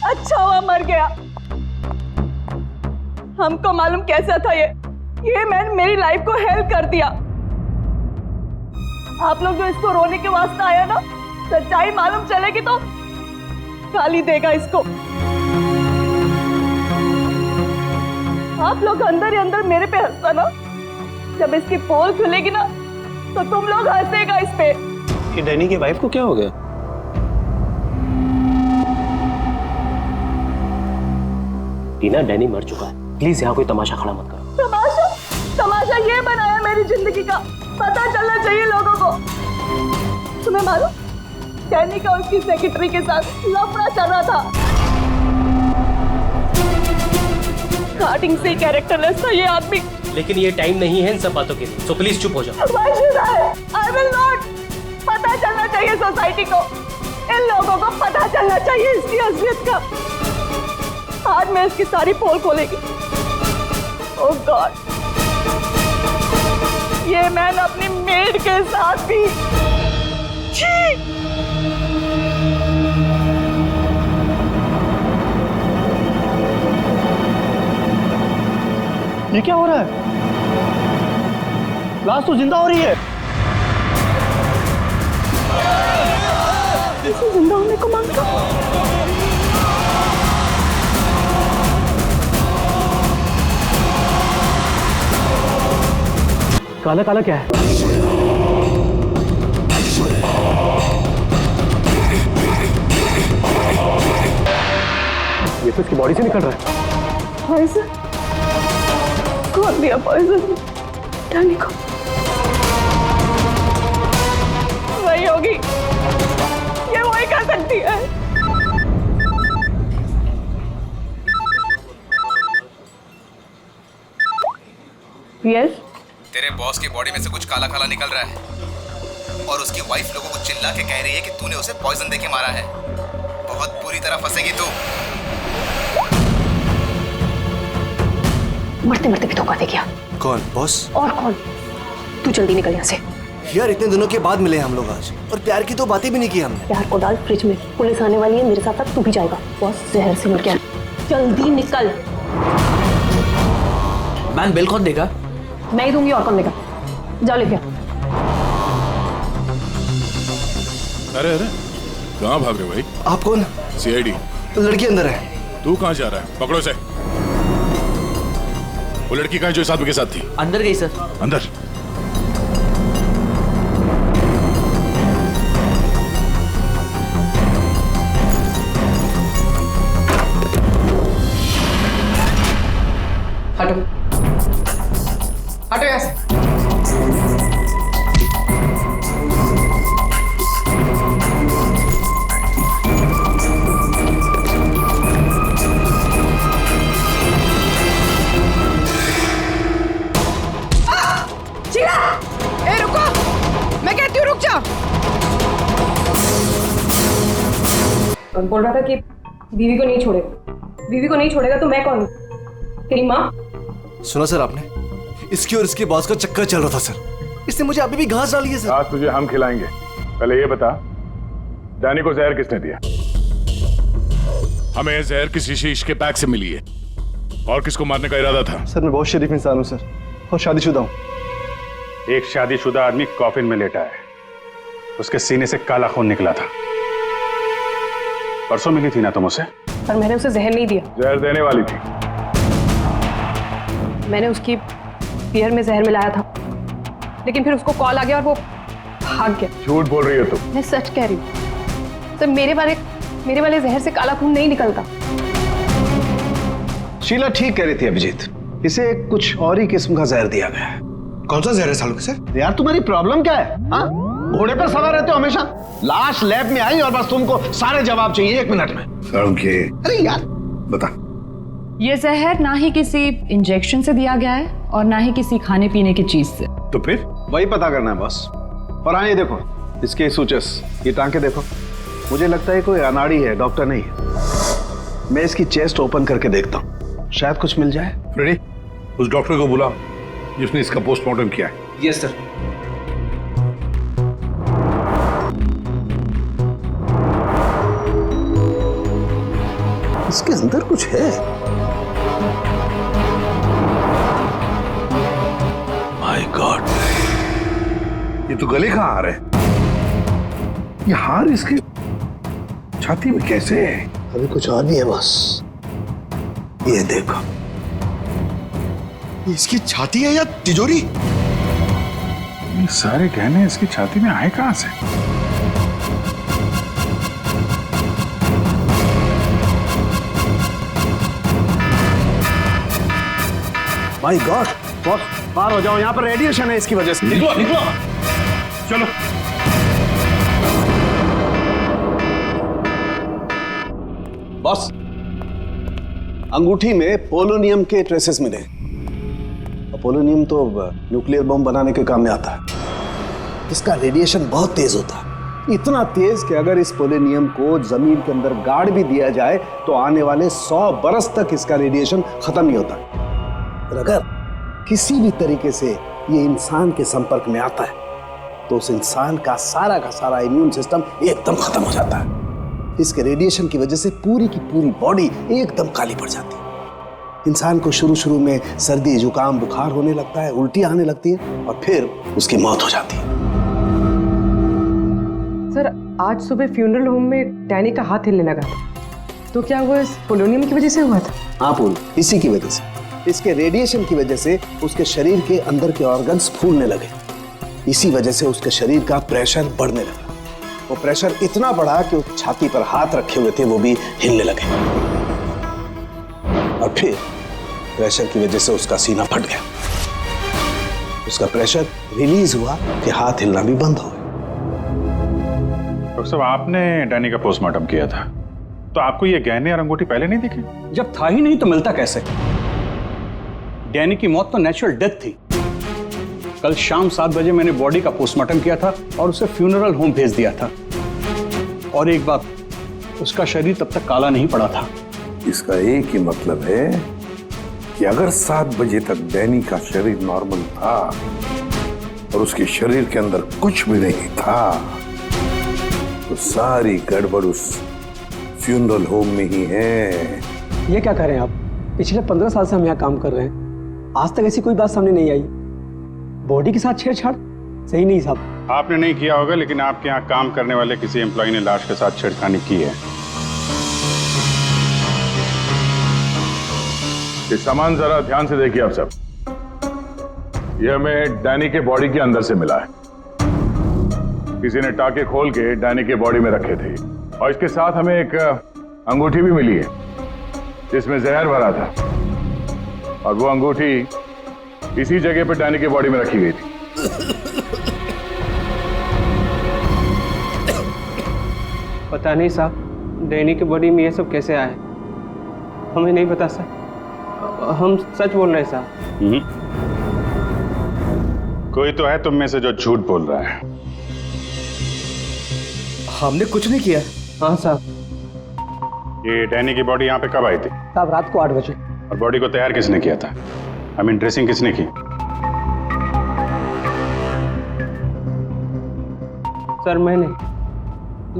अच्छा हुआ मर गया। हमको मालूम कैसा था ये मैंने मेरी लाइफ को हेल्प कर दिया। आप लोग जो इसको रोने के वास्ते आया ना, सच्चाई मालूम चलेगी तो गाली देगा इसको। आप लोग अंदर ही अंदर मेरे पे हंसता ना, जब इसकी पोल खुलेगी ना तो तुम लोग हंसेगा इस पे। ये डैनी की वाइफ को क्या हो गया? टीना, डैनी मर चुका है, प्लीज यहाँ कोई तमाशा खड़ा मत करो। तमाशा ये बनाया मेरी जिंदगी का, पता चलना चाहिए लोगों को। तुम्हें मालूम, डैनी का उसकी सेक्रेटरी के साथ लफड़ा चल रहा था। स्टार्टिंग से कैरेक्टरलेस था ये आदमी। लेकिन ये टाइम नहीं है इन सब बातों के लिए, सो प्लीज चुप हो जाओ। Why should I will not। पता चलना चाहिए सोसाइटी को, इन लोगों को पता चलना चाहिए इसकी असलियत का। आज मैं इसकी सारी पोल खोलेगी। ओह गॉड, ये मैंने अपनी मेड के साथ भी। ये क्या हो रहा है? लाश तो जिंदा हो रही है। इसे जिंदा होने को मांगता। काला काला क्या है? ये तो इसकी बॉडी से निकल रहा है। पॉइजन? कौन दिया पॉइजन डैनी को? वही होगी, ये वही कर सकती है। यस, तेरे बॉस की बॉडी में से कुछ काला काला निकल रहा है और उसकी वाइफ लोगों को चिल्ला के कह रही है कि तूने उसे पॉइजन देके मारा है। बहुत बुरी तरह फंसेगी तू। मरते मरते भी धोखा दे गया। कौन बॉस? और कौन? तू जल्दी निकल यहाँ से। यार इतने दिनों के बाद मिले हम लोग आज, और प्यार की तो बातें भी नहीं की हमने। प्यार को डाल फ्रिज में, पुलिस आने वाली है, मेरे साथ साथ तू भी जाएगा। बॉस जहर से मर गया, जल्दी निकल। मैम बिल कौन देगा? मैं ही दूंगी, और कौन देगा? जाओ लेके। अरे अरे कहाँ भाग रहे हो भाई? आप कौन? सीआईडी। लड़की अंदर है। तू कहाँ जा रहा है? पकड़ो इसे। वो लड़की कहाँ है जो इस आदमी के साथ थी? अंदर गई सर। अंदर? हटो हटो यहाँ से। ए रुको, मैं कहती हूँ रुक जा। बोल रहा था कि बीवी को नहीं छोड़ेगा। बीवी को नहीं छोड़ेगा तो मैं कौन? तेरी माँ? सुना सर आपने, इसकी और इसके बॉस का चक्कर चल रहा था सर। इसने मुझे अभी भी घास डाली है सर। आज तुझे हम खिलाएंगे। पहले ये बता, डैनी को जहर किसने दिया? हमें जहर किसी शीश के पैक से मिली है। और किसको मारने का इरादा था? सर मैं बहुत शरीफ इंसान हूँ सर, और शादीशुदा हूँ। एक शादीशुदा आदमी कॉफिन में लेटा है, उसके सीने से काला खून निकला था। परसों मिली थी ना तुम उसे? पर मैंने उसे जहर नहीं दिया। जहर देने वाली थी। मैंने उसकी बियर में जहर मिलाया था, लेकिन फिर उसको कॉल आ गया और वो भाग गया। झूठ बोल रही हो तुम। मैं सच कह रही हूँ। तो मेरे वाले जहर से काला खून नहीं निकलता। शीला ठीक कह रही थी अभिजीत, इसे कुछ और ही किस्म का जहर दिया गया है। कौन सा जहर है सालों के सर? यार तुम्हारी प्रॉब्लम क्या है? हाँ, घोड़े पर सवार रहते हो हमेशा। लाश लैब में आई और बस तुमको सारे जवाब चाहिए 1 मिनट में। अरे यार बता। ये जहर ना ही किसी इंजेक्शन से दिया गया है और ना ही किसी खाने पीने की चीज से। तो फिर वही पता करना है बॉस। और हाँ ये देखो, इसके सूचस, ये टांके देखो। मुझे लगता है कोई अनाड़ी है, डॉक्टर नहीं है। मैं इसकी चेस्ट ओपन करके देखता हूँ, शायद कुछ मिल जाए। रेडी? उस डॉक्टर को बुलाओ जिसने इसका पोस्टमार्टम किया है। Yes sir. इसके अंदर कुछ है। माय गॉड, ये तो गले का हार है। ये हार इसके छाती में कैसे है? अभी कुछ और भी है बॉस, ये देखो। इसकी छाती है या तिजोरी? ये सारे गहने इसकी छाती में आए कहां से? माय गॉड बॉस, बाहर हो जाओ, यहाँ पर रेडिएशन है इसकी वजह से। निकलो निकलो, चलो। बॉस, अंगूठी में पोलोनियम के ट्रेसेस मिले। पोलोनियम तो न्यूक्लियर बम बनाने के काम में आता है। इसका रेडिएशन बहुत तेज होता है, इतना तेज कि अगर इस पोलोनियम को जमीन के अंदर गाड़ भी दिया जाए तो आने वाले 100 बरस तक इसका रेडिएशन खत्म नहीं होता। और अगर किसी भी तरीके से ये इंसान के संपर्क में आता है तो उस इंसान का सारा इम्यून सिस्टम एकदम खत्म हो जाता है। इसके रेडिएशन की वजह से पूरी की पूरी बॉडी एकदम काली पड़ जाती है। इंसान को शुरू में सर्दी, जुकाम, बुखार होने लगता है, उल्टी आने लगती है और फिर उसकी मौत हो जाती है। सर, आज सुबह फ्यूनरल होम में डैनी का हाथ हिलने लगा था, तो क्या वो इस पोलोनियम की वजह से हुआ था? हाँ पूल, इसी की वजह से, इसके रेडिएशन की वजह से उसके शरीर के अंदर के ऑर्गन्स फूलने लगे। इसी वजह से उसके शरीर का प्रेशर बढ़ने लगा। वो प्रेशर इतना बढ़ा कि उस छाती पर हाथ रखे हुए थे वो भी हिलने लगे और फिर प्रेशर की वजह से उसका सीना फट गया। उसका प्रेशर रिलीज हुआ कि हाथ हिलना भी बंद हो गया। डॉक्टर साहब, आपने डैनी का पोस्टमार्टम किया था, तो आपको ये गहने और अंगूठी पहले नहीं दिखे? जब था ही नहीं तो मिलता कैसे? डैनी की मौत तो नेचुरल डेथ थी। कल शाम 7 बजे मैंने बॉडी का पोस्टमार्टम किया था और उसे फ्यूनरल होम भेज दिया था। और एक बात, उसका शरीर तब तक काला नहीं पड़ा था। इसका एक ही मतलब है कि अगर 7 बजे तक डैनी का शरीर नॉर्मल था और उसके शरीर के अंदर कुछ भी नहीं था तो सारी गड़बड़ उस फ्यूनरल होम में ही है। ये क्या करें आप? पिछले 15 साल से हम यहाँ काम कर रहे हैं, आज तक ऐसी कोई बात सामने नहीं आई। बॉडी के साथ छेड़छाड़ सही नहीं साहब। आपने नहीं किया होगा, लेकिन आपके यहाँ काम करने वाले किसी एम्प्लॉय ने लाश के साथ छेड़खानी की है। ये सामान जरा ध्यान से देखिए आप सब। ये हमें डैनी के बॉडी के अंदर से मिला है। किसी ने टाके खोल के डैनी के बॉडी में रखे थे और इसके साथ हमें एक अंगूठी भी मिली है जिसमें जहर भरा था और वो अंगूठी इसी जगह पे डैनी के बॉडी में रखी गई थी। पता नहीं साहब, डैनी की बॉडी में ये सब कैसे आया, हमें नहीं पता सर। हम सच बोल रहे हैं साहब। कोई तो है तुम में से जो झूठ बोल रहा है। हमने कुछ नहीं किया। हाँ साहब। ये डैनी की बॉडी यहाँ पे कब आई थी? साहब, रात को 8 बजे। और बॉडी को तैयार किसने किया था? आई मीन ड्रेसिंग किसने की? सर मैंने,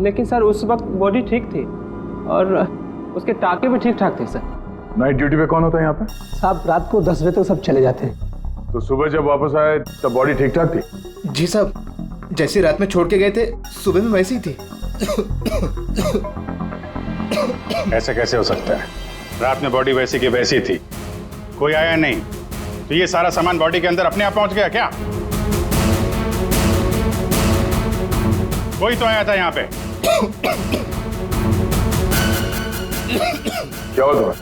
लेकिन सर उस वक्त बॉडी ठीक थी और उसके टाके भी ठीक ठाक थे सर। नाइट ड्यूटी पे कौन होता है यहाँ पे? साहब, रात को 10 बजे तक सब चले जाते हैं। तो सुबह जब वापस आए तब बॉडी ठीक ठाक थी? जी साहब, जैसे रात में छोड़ के गए थे सुबह में वैसी ही थी। ऐसा कैसे हो सकता है? रात में बॉडी वैसी की वैसी थी, कोई आया नहीं, तो ये सारा सामान बॉडी के अंदर अपने आप पहुंच गया क्या? कोई तो आया था यहाँ पे। क्या हुआ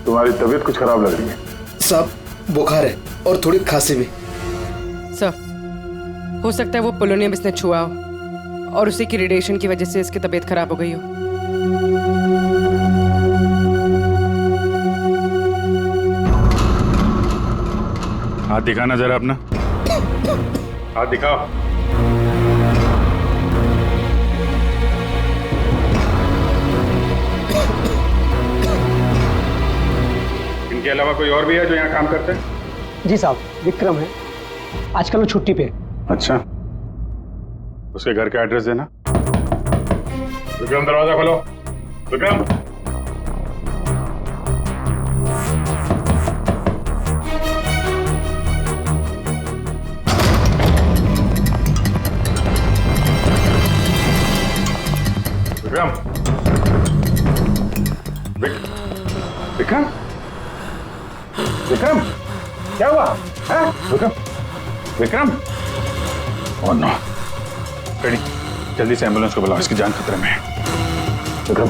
तुम्हारी तबीयत कुछ खराब लग रही है? साहब, बुखार है और थोड़ी खांसी भी। सर, हो सकता है वो पोलोनियम इसने छुआ हो और उसी की रेडिएशन की वजह से इसकी तबीयत खराब हो गई हो। हाथ दिखाना जरा अपना, हाथ दिखाओ। इनके अलावा कोई और भी है जो यहाँ काम करते हैं? जी साहब, विक्रम है, आजकल वो छुट्टी पे। अच्छा, उसके घर का एड्रेस देना। विक्रम, दरवाजा खोलो। विक्रम, विक्रम विक्रम विक्रम क्या हुआ है? Vikram Vikram oh no ready जल्दी से एम्बुलेंस को बुलाओ इसकी जान खतरे में है विक्रम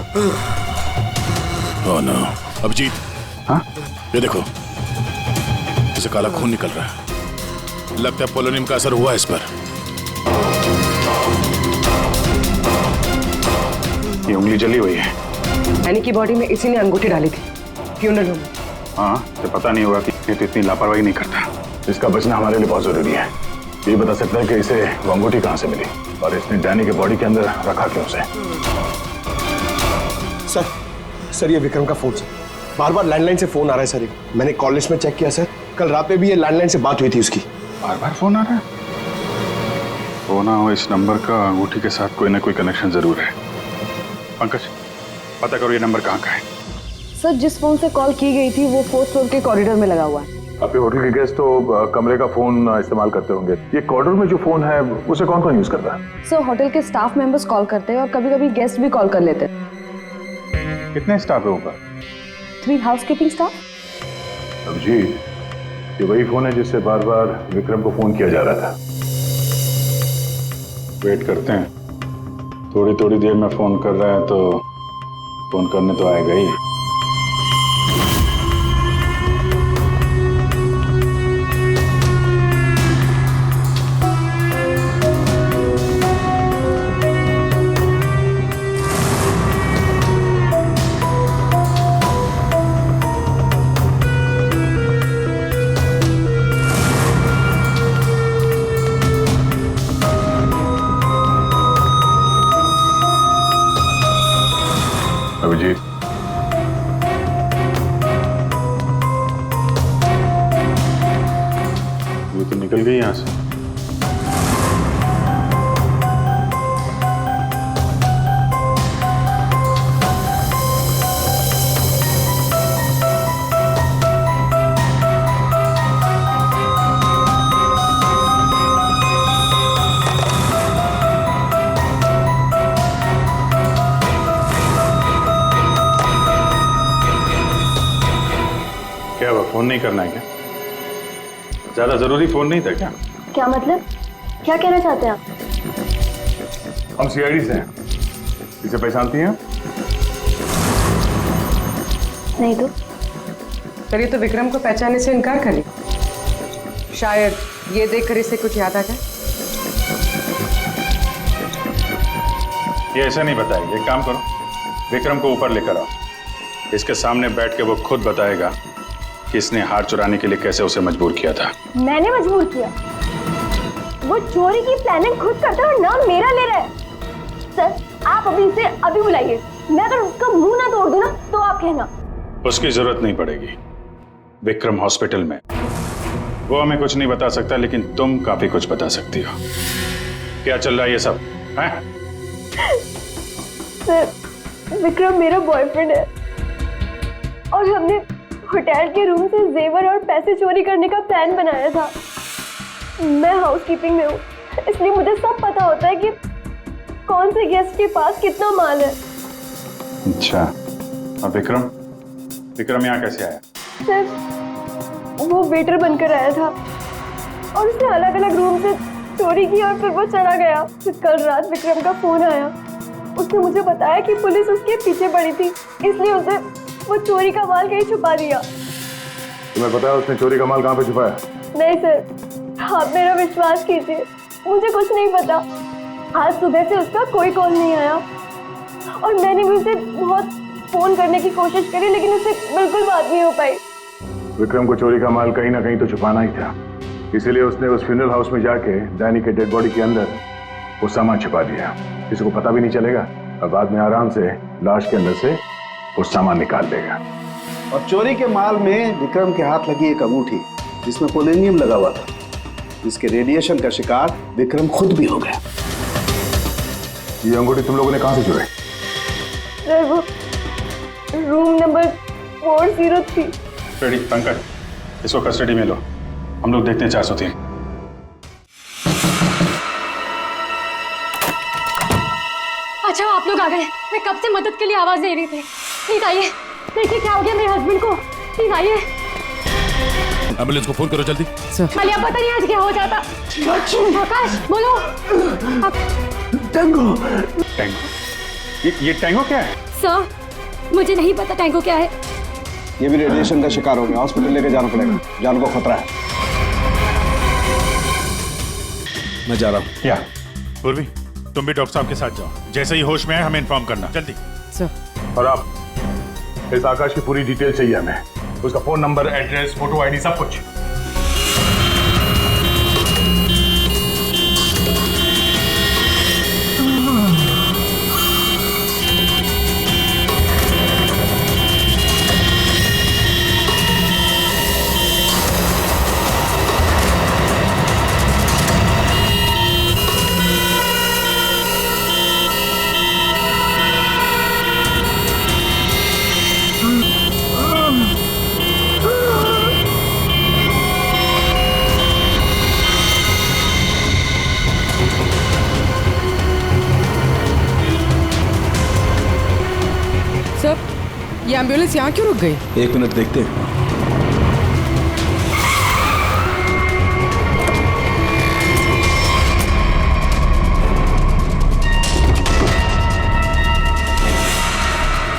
ओह नो अभिजीत हाँ ये देखो इसे काला खून निकल रहा है लगता है पोलोनियम का असर हुआ इस पर ये उंगली जली हुई है डैनी की बॉडी में इसी ने अंगूठी डाली थी फ्यूनरल होम। हाँ तो पता नहीं होगा कि ये तो इतनी लापरवाही नहीं करता इसका बचना हमारे लिए बहुत जरूरी है ये बता सकता है कि इसे वो अंगूठी कहाँ से मिली और इसने डैनी के बॉडी के अंदर रखा क्यों उसे सर ये विक्रम का फोन सर बार बार लैंडलाइन से फोन आ रहा है सर मैंने कॉल लिस्ट में चेक किया सर कल रात में भी ये लैंडलाइन से बात हुई थी उसकी बार बार फोन आ रहा है हो ना हो इस नंबर का अंगूठी के साथ कोई ना कोई कनेक्शन जरूर है पंकज पता करो ये नंबर कहाँ का है सर जिस फोन से कॉल की गई थी वो 4th फ्लोर के कॉरिडोर में लगा हुआ है। आपके होटल के गेस्ट तो कमरे का फोन इस्तेमाल करते होंगे ये कॉरिडोर में जो फोन है उसे कौन कौन यूज करता है सर होटल के स्टाफ मेंबर्स कॉल करते हैं और कभी कभी गेस्ट भी कॉल कर लेते हैं। कितने स्टाफ है ऊपर 3 हाउसकीपिंग स्टाफ। अभिजीत ये वही फोन है जिससे बार बार विक्रम को फोन किया जा रहा था वेट करते हैं थोड़ी थोड़ी देर में फोन कर रहा है तो फोन करने तो आएगा ही अभिजीत ये तो निकल गई यहां से क्या हुआ फोन नहीं करना है क्या ज्यादा जरूरी फोन नहीं था क्या क्या मतलब क्या कहना चाहते हैं आप? हम सीआईडी से हैं इसे पहचानती हैं नहीं तो पर ये तो विक्रम को पहचानने से इनकार कर ली शायद ये देखकर इसे कुछ याद आ जाए ये ऐसा नहीं बताएगी एक काम करो विक्रम को ऊपर लेकर आओ इसके सामने बैठ के वो खुद बताएगा कि इसने हार चुराने के लिए कैसे उसे मजबूर किया था। मैंने मजबूर किया वो चोरी की प्लानिंग खुद करता है और नाम मेरा ले रहा है। सर आप अभी इसे अभी बुलाइए मैं अगर उसका मुंह ना तोड़ दूं ना तो आप कहना उसकी जरूरत नहीं पड़ेगी विक्रम हॉस्पिटल में वो हमें कुछ नहीं बता सकता लेकिन तुम काफी कुछ बता सकती हो क्या चल रहा है ये सब है? सर विक्रम मेरा बॉयफ्रेंड है और हमने होटल के रूम से जेवर और पैसे चोरी करने का प्लान बनाया था। मैं हाउसकीपिंग में हूँ इसलिए मुझे सब पता होता है कि कौन से गेस्ट के पास कितना माल है। अच्छा और विक्रम यहाँ कैसे आया? सर वो वेटर बनकर आया था और उसने अलग अलग रूम से चोरी की और फिर वो चला गया। फिर कल रात विक्रम का फोन आया उसने मुझे बताया कि पुलिस उसके पीछे पड़ी थी इसलिए उसे वो चोरी का माल कहीं छुपा दिया। तुम्हें पता है उसने चोरी का माल कहाँ पे छुपाया? नहीं सर आप मेरा विश्वास कीजिए मुझे कुछ नहीं पता। आज सुबह से उसका कोई कॉल नहीं आया और मैंने भी उसे बहुत फोन करने की कोशिश करी लेकिन उससे बिल्कुल बात नहीं हो पाई। विक्रम को चोरी का माल कहीं ना कहीं तो छुपाना ही था इसीलिए उसने उस फ्यूनरल हाउस में जाके डैनी के डेड बॉडी के अंदर वो सामान छुपा दिया किसी को पता भी नहीं चलेगा और बाद में आराम से लाश के अंदर से वो सामान निकाल लेगा। और चोरी के माल में विक्रम के हाथ लगी एक अंगूठी जिसमें पोलोनियम लगा हुआ था जिसके रेडिएशन का शिकार विक्रम खुद भी हो गया। ये अंगूठी तुम लोगों ने कहां से चुराई? सर वो रूम नंबर 403। रेडी पंकज इसको कस्टडी में लो हम लोग देखते हैं 403। अच्छा आप लोग आ गए मैं कब से मदद के लिए आवाज दे रही थी। प्लीज आइए, देखिए क्या हो गया मेरे हस्बैंड को। प्लीज आइए। एम्बुलेंस को फोन करो जल्दी। मालिया, पता नहीं आज क्या हो जाता। आकाश बोलो। टैंगो। ये टैंगो क्या है? सर मुझे नहीं पता टैंगो क्या है। ये भी रेडिएशन का शिकार हो गया, हॉस्पिटल लेके जाना पड़ेगा, जान को खतरा है। मैं जा रहा हूँ। क्या पूर्वी, तुम भी डॉक्टर साहब के साथ जाओ, जैसे ही होश में आए हमें इन्फॉर्म करना जल्दी। सर और आप इस आकाश की पूरी डिटेल चाहिए हमें, उसका phone number, address, photo, ID, सब कुछ। सर, ये एम्बुलेंस यहाँ क्यों रुक गई? 1 मिनट देखते हैं।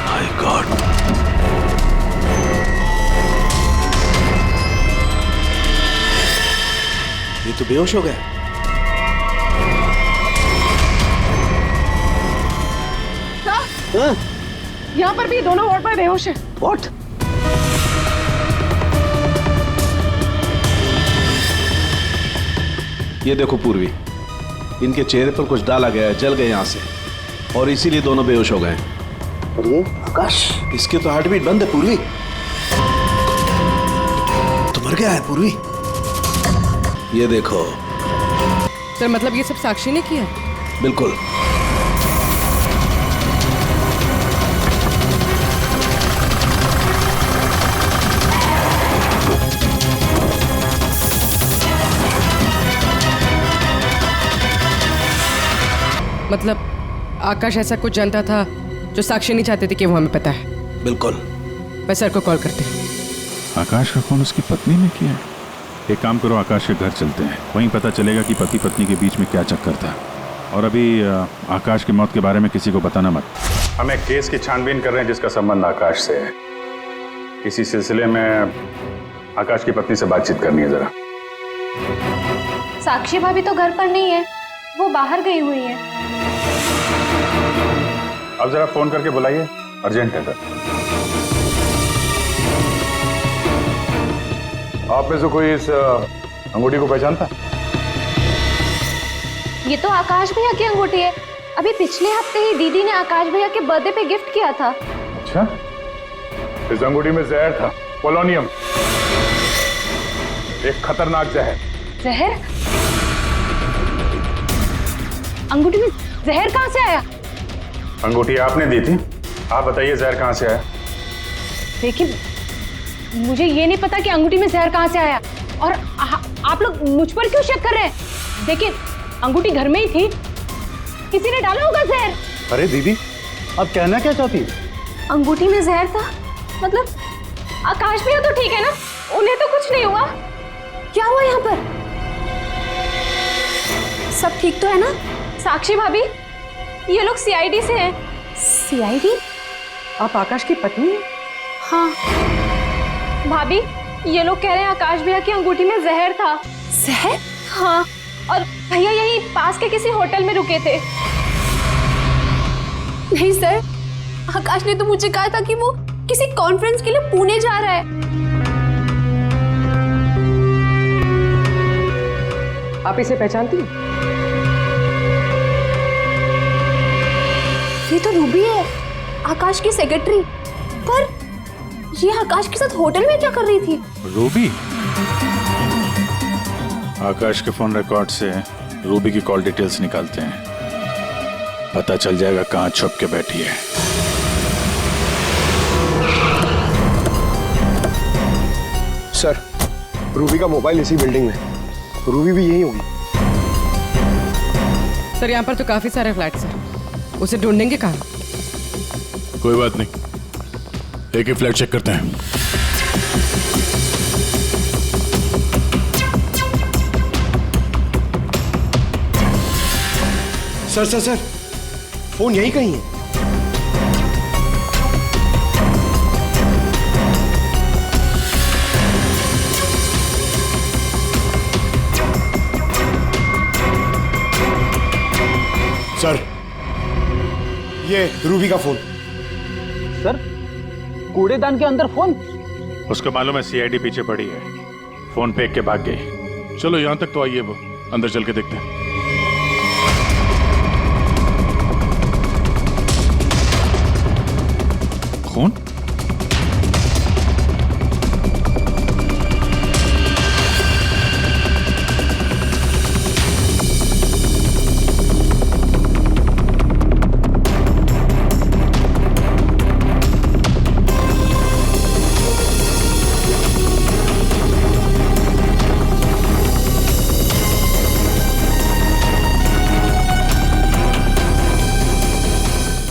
माय गॉड, ये तो बेहोश हो गया। हाँ? यहाँ पर भी दोनों वार्ड में बेहोश है। What? ये देखो पूर्वी, इनके चेहरे पर कुछ डाला गया है, जल गए यहाँ से, और इसीलिए दोनों बेहोश हो गए। और ये आकाश, इसके तो हार्ट बीट बंद है पूर्वी। तो मर गया है पूर्वी। ये देखो। सर मतलब ये सब साक्षी ने किया? बिल्कुल। मतलब आकाश ऐसा कुछ जानता था जो साक्षी नहीं चाहते थे कि वो हमें पता है। बिल्कुल। मैं सर को कॉल करते हैं। आकाश का फोन उसकी पत्नी ने किया? एक काम करो, आकाश के घर चलते हैं, वहीं पता चलेगा कि पति पत्नी के बीच में क्या चक्कर था। और अभी आकाश की मौत के बारे में किसी को बताना मत। हम एक केस की छानबीन कर रहे हैं जिसका संबंध आकाश से है। इसी सिलसिले में आकाश की पत्नी से बातचीत करनी है जरा। साक्षी भाभी तो घर पर नहीं है, वो बाहर गई हुई है। अब जरा फोन करके बुलाइए, अर्जेंट है सर। आप में से कोई इस अंगूठी को पहचानता? ये तो आकाश भैया की अंगूठी है। अभी पिछले हफ्ते ही दीदी ने आकाश भैया के बर्थडे पे गिफ्ट किया था। अच्छा, इस अंगूठी में जहर था, पोलोनियम, एक खतरनाक जहर। जहर? अंगूठी में जहर कहाँ से आया? अंगूठी आपने दी थी, आप बताइए जहर कहाँ से आया? देखिए, मुझे ये नहीं पता कि अंगूठी में जहर कहाँ से आया, और आप लोग मुझ पर क्यों शक कर रहे हैं? देखिए, अंगूठी घर में ही थी, किसी ने डाला होगा जहर। अरे दीदी, आप कहना क्या चाहती है? अंगूठी में जहर था मतलब आकाश भैया तो ठीक है ना, उन्हें तो कुछ नहीं हुआ। क्या हुआ यहाँ पर? सब ठीक तो है ना? साक्षी भाभी, ये लोग सीआईडी से हैं। सीआईडी? आप आकाश की पत्नी हैं? हाँ भाभी, ये लोग कह रहे हैं आकाश भैया की अंगूठी में जहर था। जहर? हाँ, और भैया यही पास के किसी होटल में रुके थे। नहीं सर, आकाश ने तो मुझे कहा था कि वो किसी कॉन्फ्रेंस के लिए पुणे जा रहा है। आप इसे पहचानती हैं? ये तो रूबी है, आकाश की सेक्रेटरी। पर ये आकाश के साथ होटल में क्या कर रही थी? रूबी? आकाश के फोन रिकॉर्ड से रूबी की कॉल डिटेल्स निकालते हैं, पता चल जाएगा कहाँ छुप के बैठी है। सर, रूबी का मोबाइल इसी बिल्डिंग में, रूबी भी यही होगी। सर यहाँ पर तो काफी सारे फ्लैट्स हैं, उसे ढूंढेंगे कहाँ? कोई बात नहीं, एक ही फ्लैट चेक करते हैं। सर सर सर, फोन यही कहीं है। सर, ये रूबी का फोन। सर, कूड़ेदान के अंदर फोन? उसको मालूम है सीआईडी पीछे पड़ी है, फोन फेंक के भाग गई। चलो यहां तक तो आइए, वो अंदर चल के देखते हैं। खून?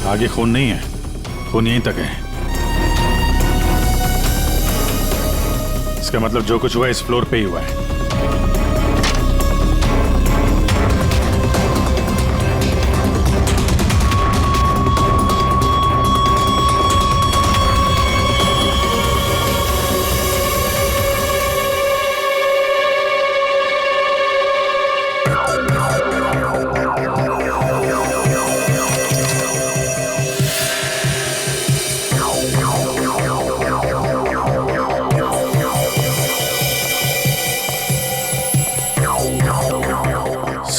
आगे खून नहीं है, खून यहीं तक है। इसका मतलब जो कुछ हुआ इस फ्लोर पे ही हुआ है।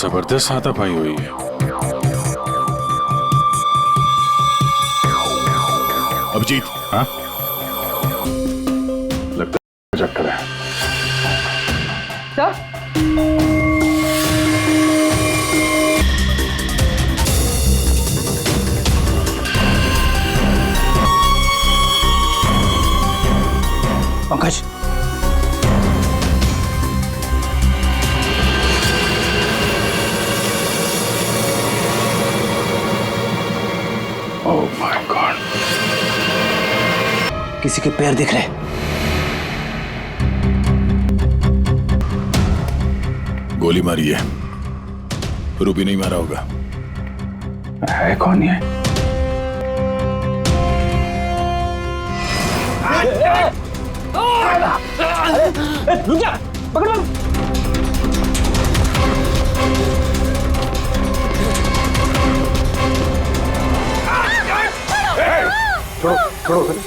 जबरदस्त हाथापाई हुई है। अभिजीत, हाँ? लगता है चक्कर है। Sir, Pankaj, oh my God, किसी के पैर दिख रहे। गोली मारी है, रूबी नहीं मारा होगा। है कौन ये? रुक जा, पकड़।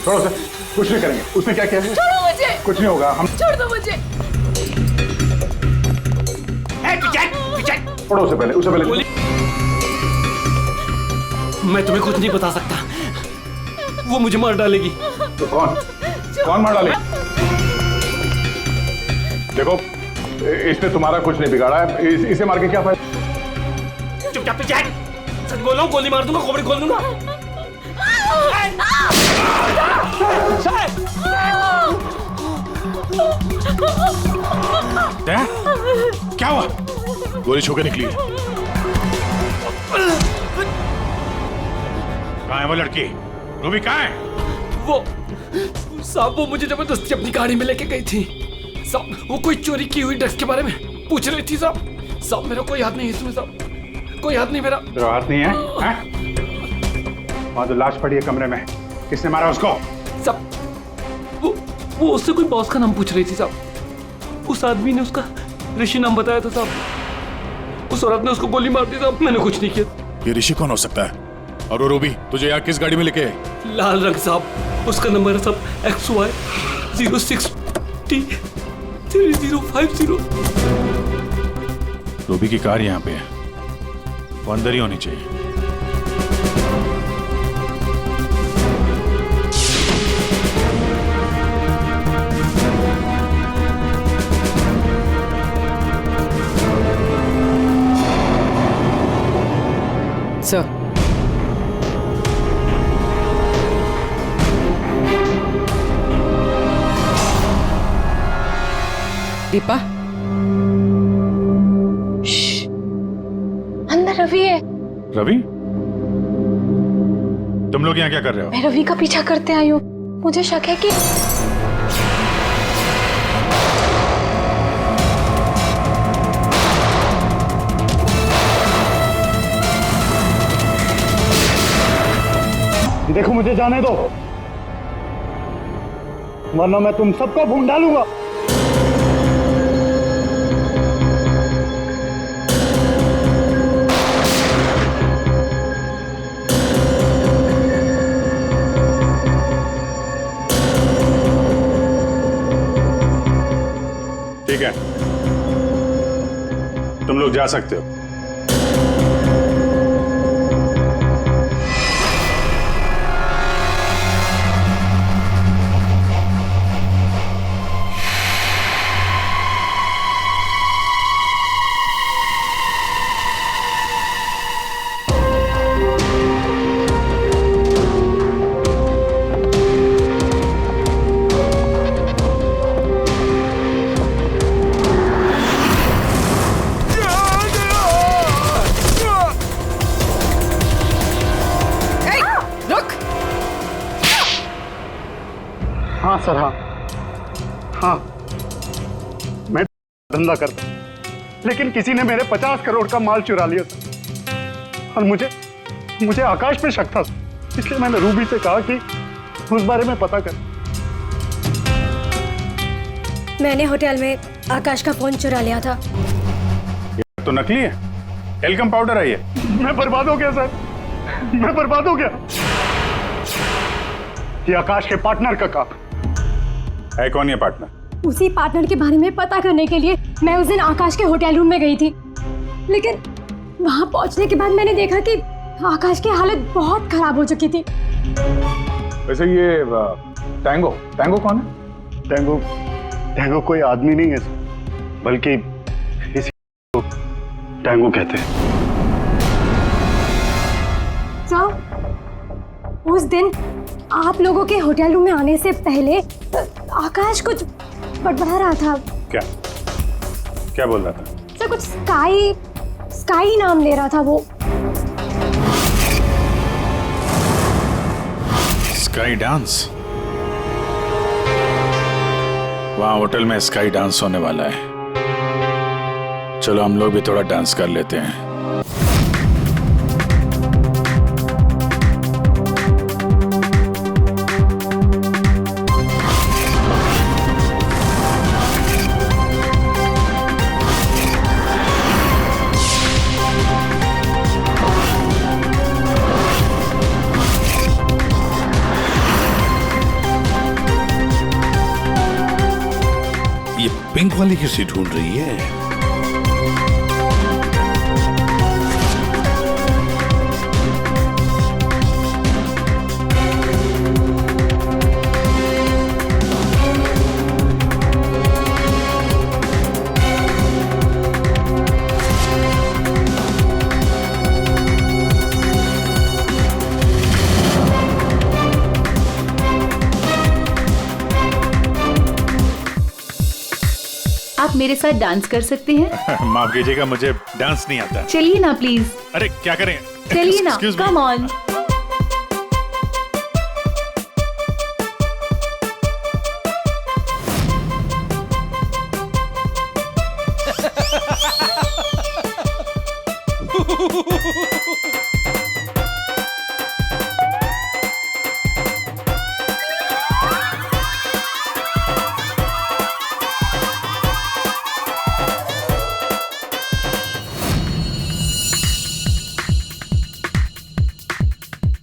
छोड़ो सर, कुछ नहीं करेंगे। उसने क्या किया है? छोड़ो मुझे, कुछ नहीं होगा, हम छोड़ दो मुझे। छोड़ो उसे पहले, मैं तुम्हें कुछ नहीं बता सकता, वो मुझे मार डालेगी। तो कौन मार डालेगा? देखो, इसने तुम्हारा कुछ नहीं बिगाड़ा है, इसे मार के क्या फायदा? चुपचाप पीछे हट। सच बोल रहा हूँ, गोली मार दूंगा, खोपड़ी खोल दूंगा। क्या हुआ? गोली छूके निकली है। कहाँ है वो लड़की? रूबी कहाँ है? वो साहब, वो मुझे जबरदस्ती अपनी गाड़ी में लेके गई थी साहब। वो कोई चोरी की हुई ड्रग्स के बारे में पूछ रही थी साहब। मेरा कोई हाथ नहीं है इसमें साहब, कोई हाथ नहीं मेरा। तेरा हाथ नहीं है? वहां तो लाश पड़ी है कमरे में, किसने मारा उसको? साहब, वो उससे कोई बॉस का नाम पूछ रही थी साहब। उस आदमी ने उसका ऋषि नाम बताया था साहब। उस औरत ने उसको गोली मार दी साहब, मैंने कुछ नहीं किया। ये ऋषि कौन हो सकता है? और वो रूबी तुझे यहाँ किस गाड़ी में लेके? लाल रंग साहब, उसका नंबर है साहब XY 06T 3050। रूबी की कार यहाँ पे है, वो अंदर ही होनी चाहिए। सर, दीपा, अंदर रवि है। रवि? तुम लोग यहाँ क्या कर रहे हो? मैं रवि का पीछा करते आई हूँ। मुझे शक है कि देखो मुझे जाने दो, वरना मैं तुम सबको भून डालूंगा। ठीक है, तुम लोग जा सकते हो। हाँ सर, हाँ मैं धंधा करता, लेकिन किसी ने मेरे 50 करोड़ का माल चुरा लिया सर। और मुझे आकाश पे शक था, इसलिए मैंने रूबी से कहा कि उस बारे में पता कर। मैंने होटल में आकाश का फोन चुरा लिया था। ये तो नकली है, एल्कम पाउडर है ये। मैं बर्बाद हो गया सर, मैं बर्बाद हो गया। ये आकाश के पार्टनर का काम है। कौन ये पार्टनर? उसी पार्टनर के बारे में पता करने के लिए मैं उस दिन आकाश के होटल रूम में गई थी, लेकिन वहां पहुंचने के बाद मैंने देखा कि आकाश की हालत बहुत खराब हो चुकी थी। वैसे ये टैंगो कौन है? टैंगो कोई आदमी नहीं है सर, बल्कि इसी को टैंगो कहते हैं। सर, उस दिन आप लोगों के होटल रूम में आने से पहले आकाश कुछ बड़बड़ा रहा था। क्या बोल रहा था? सर, कुछ स्काई नाम ले रहा था वो। Sky dance? वहां होटल में स्काई डांस होने वाला है। चलो हम लोग भी थोड़ा डांस कर लेते हैं। ये पिंक वाली किसी ढूंढ रही है? आप मेरे साथ डांस कर सकते हैं? माफ कीजिएगा, मुझे डांस नहीं आता। चलिए ना प्लीज। अरे क्या करें? चलिए ना, कम ऑन।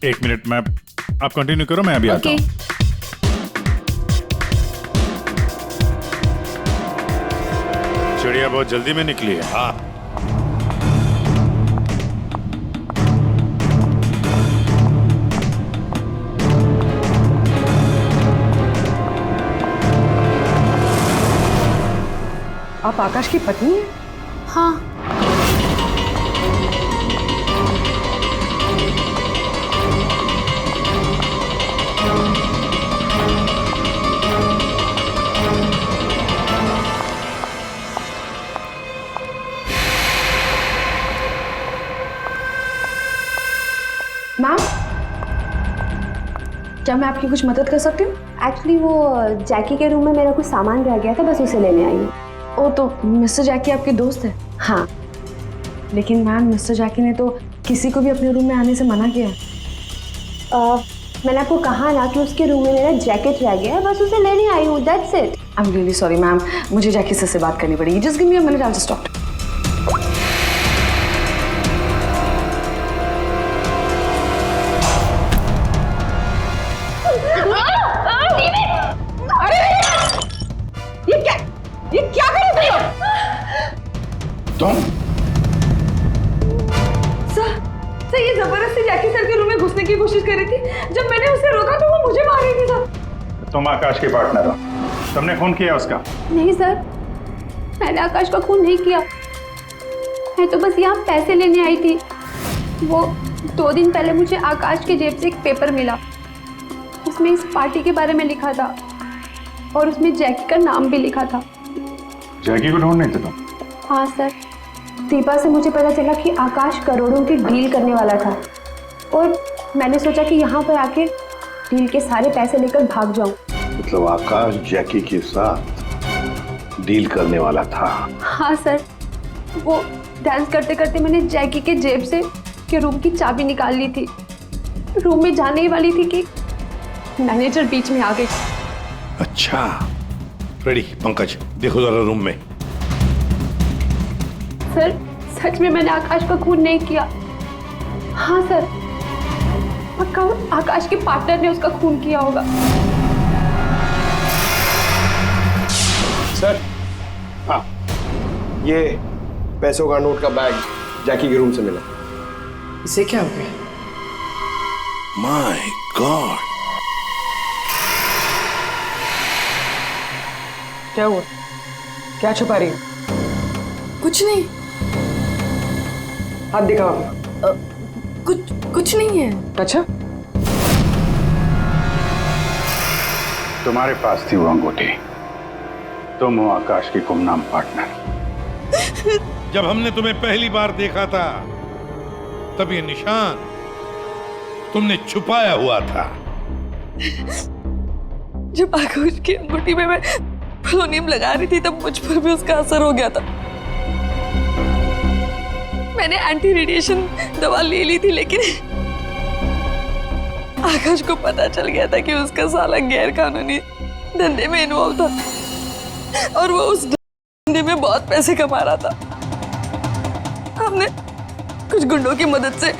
एक मिनट, मैं आप कंटिन्यू करो, मैं अभी आता हूँ। चिड़िया बहुत जल्दी में निकली है। हाँ, आप आकाश की पत्नी हैं? हाँ। मैम, क्या मैं आपकी कुछ मदद कर सकती हूँ? एक्चुअली वो जैकी के रूम में मेरा कुछ सामान रह गया था, बस उसे लेने आई हूँ। ओ, तो मिस्टर जैकी आपके दोस्त है? हाँ। लेकिन मैम, मिस्टर जैकी ने तो किसी को भी अपने रूम में आने से मना किया। मैंने आपको कहा ना कि उसके रूम में मेरा जैकेट रह गया है, बस उसे लेने आई हूँ, that's it. I am really sorry ma'am, मुझे जैकी से बात करनी पड़ेगी। Just give me a minute, I will just talk. ये क्या कर रहे हो तुम? सर, ये जबरदस्ती जैकी सर के रूम में घुसने की कोशिश कर रही थी। जब मैंने उसे रोका तो वो मुझे मार रही थी सर। तुम आकाश के पार्टनर हो, तुमने खून किया उसका? नहीं सर, मैंने आकाश का खून नहीं किया। मैं तो बस यहाँ पैसे लेने आई थी। वो 2 दिन पहले मुझे आकाश के जेब से एक पेपर मिला, उसमें इस पार्टी के बारे में लिखा था और उसमें जैकी का नाम भी लिखा था। जैकी को ढूंढ नहीं थे तुम? हाँ सर, दीपा से मुझे पता चला कि आकाश करोड़ों की डील करने वाला था और मैंने सोचा कि यहाँ पर आके डील के सारे पैसे लेकर भाग जाऊं। मतलब आकाश जैकी के साथ डील करने वाला था? हाँ सर, वो डांस करते करते मैंने जैकी के जेब से के रूम की चाबी निकाल ली थी। रूम में जाने ही वाली थी कि मैनेजर बीच में आ गई। अच्छा, रेडी पंकज, देखो जरा रूम में। सर, सच में मैंने आकाश का खून नहीं किया। हाँ सर, पक्का आकाश के पार्टनर ने उसका खून किया होगा। सर, हाँ, ये पैसों का नोट का बैग जैकी के रूम से मिला। इसे क्या हो गया? माय गॉड, क्या हुआ? क्या छुपा रही हो? कुछ नहीं। हाथ दिखाओ अपना। कुछ नहीं है। अच्छा, तुम्हारे पास थी वो अंगूठी, तुम हो आकाश की गुमनाम पार्टनर। जब हमने तुम्हें पहली बार देखा था तब ये निशान तुमने छुपाया हुआ था। जब आकाश की अंगूठी में मैं पोलोनियम लगा रही थी तब मुझ पर भी उसका असर हो गया था। मैंने एंटी रेडिएशन दवा ले ली थी, लेकिन आकाश को पता चल गया था कि उसका साला गैर कानूनी धंधे में इन्वॉल्व था और वो उस धंधे में बहुत पैसे कमा रहा था। हमने कुछ गुंडों की मदद से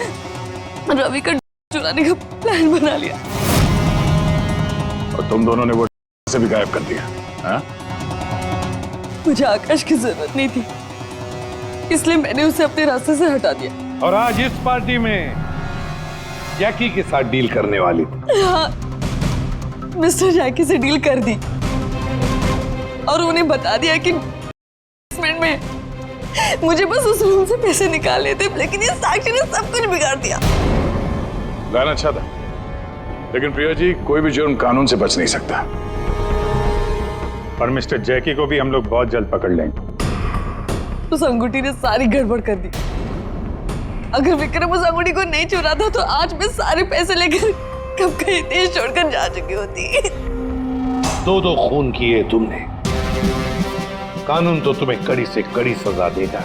रवि का चुराने का प्लान बना लिया और तुम दोनों ने वो से भी गायब कर दिया। हाँ? मुझे आकाश की जरूरत नहीं थी, इसलिए मैंने उसे अपने रास्ते से हटा दिया। और आज इस पार्टी में जैकी के साथ डील करने वाली थी। हाँ, मिस्टर जैकी से डील कर दी और उन्हें बता दिया कि में मुझे बस उस रूम से पैसे निकालने थे, लेकिन ये साक्षी ने सब कुछ बिगाड़ दिया। प्लान अच्छा था, लेकिन प्रिया जी, कोई भी जुर्म कानून से बच नहीं सकता। और मिस्टर जैकी को भी हम लोग बहुत जल्द पकड़ लेंगे। उस अंगूठी ने सारी गड़बड़ कर दी। अगर विक्रम उस अंगूठी को नहीं चुराता तो आज मैं सारे पैसे लेकर कब कहीं देश छोड़कर जा चुकी होती। 2 खून किए तुमने, कानून तो तुम्हें कड़ी से कड़ी सजा देगा।